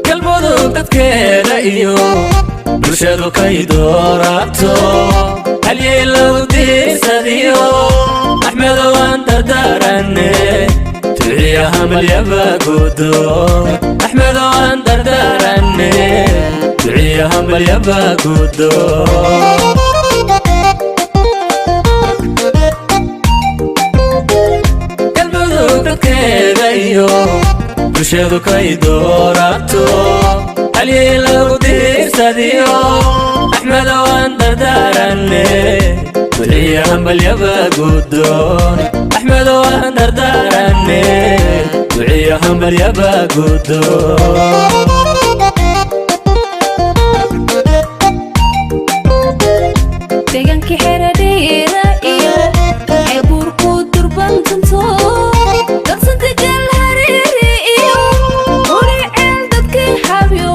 قلبه تذكر iyo bulshadu kay doorato hal yeelo diisadiyo Ahmed waan dardarane tiriya hamal yabagudo Ahmed waan dardarane tiriya hamal yabagudo qalbigu dadkeeda iyo bulshadu kay doorato hal yeelo diisadiyo Ahmed waan dardarane tiriya hamal yabagudo Ahmed waan dardarane tiriya hamal yabagudo deegaanka xeradheera iyo ceeburku durbantanto dadsanta galhareere iyo uriceel dadkii xabyo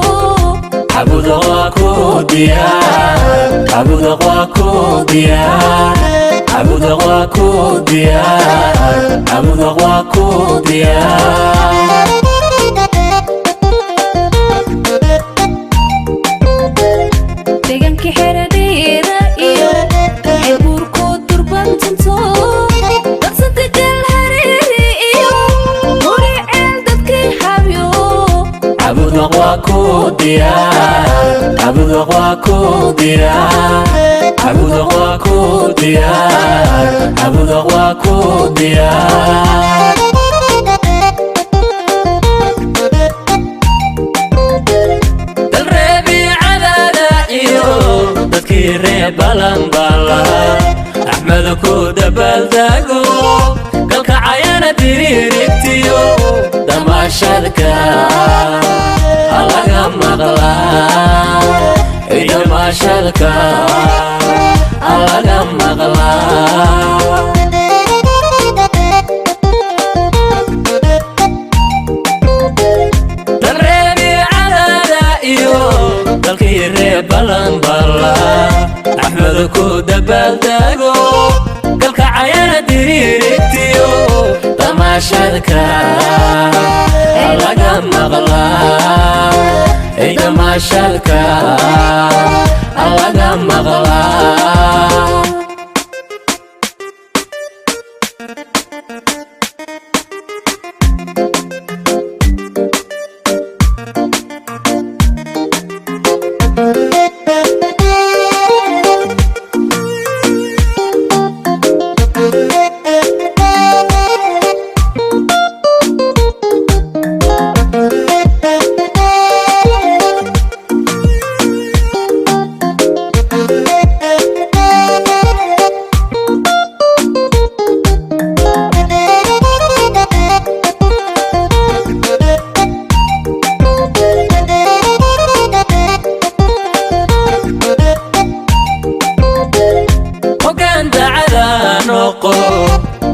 cabuda waa ku diyaar cabuda waa ku diyaar cabuda waa ku diyaar cabuda waa ku diyaar deegaanka xeradheera iyo ceeburku durbantanto dadsanta galhareere iyo uriceel dadkii xabyo cabuda waa ku diyaar cabuda waa ku diyaar cabuda waa ku diyaar cabuda waa ku diyaar reeb balanbala Ahmed ku dabaaldago galka cayana diririgtiyo damashadka alaga maqla damashadka alaga maqla reeb balanbala Ahmed ku dabaaldago galka cayana diririgtiyo damashadka alaga maqla damashadka alaga maqla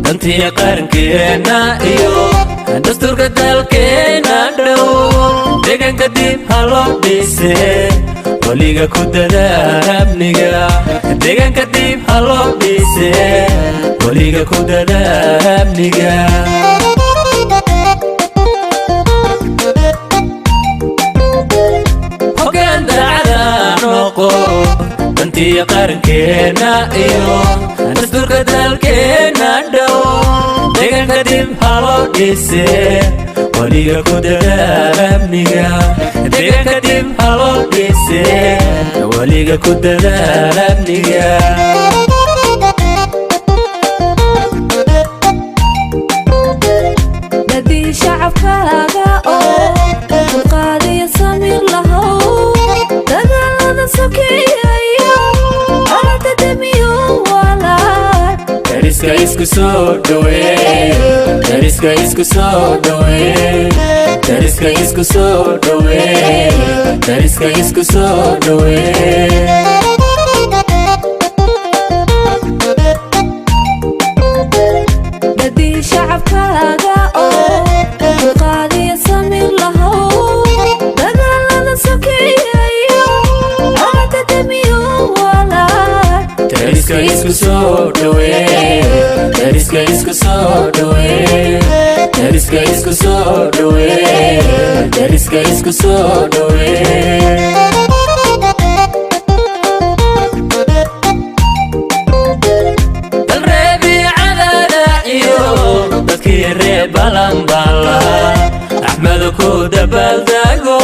dantii qarankeena iyo dasturka dalkeena dhow deegaanka dib halo dhise waliga ku dadaal amniga deegaanka dib halo dhise waliga ku dadaal amniga hogaan dacada noqo dantii qarankeena iyo dasturka dalkeena dhow deegaanka dib halo dhise waliga ku dadaal amniga deegaanka dib halo dhise waliga ku dadaal amniga dadii shacabkaaga oo dulqaadiya samir lahow dagaalada sokeeyayo alada damiyo walaal dariska isku soo dhaweey dariska isku soo dhaweey dariska isku soo dhaweey dariska isku soo dhaweey dadii shacabkaaga oo dulqaadiya samir lahow dagaalada sokeeyayo alada damiyo walaal dariska isku soo dhaweey dariska isku soo dhaweey dariska isku soo dhaweey dariska isku soo dhaweey balambala Ahmed ku dabaaldago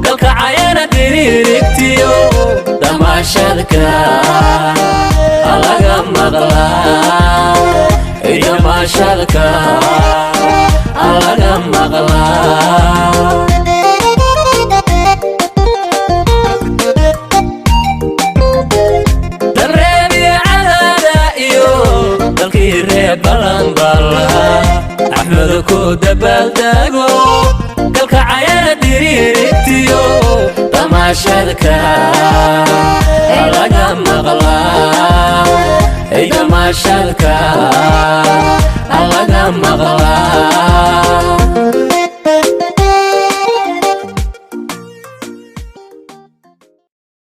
galka ayana diririgtiyo damashadka alaga maqla damashadka alaga maqla balambala Ahmed ku dabaaldago galka ayana diririgtiyo damashadka alaga maqla damashadka alaga maqla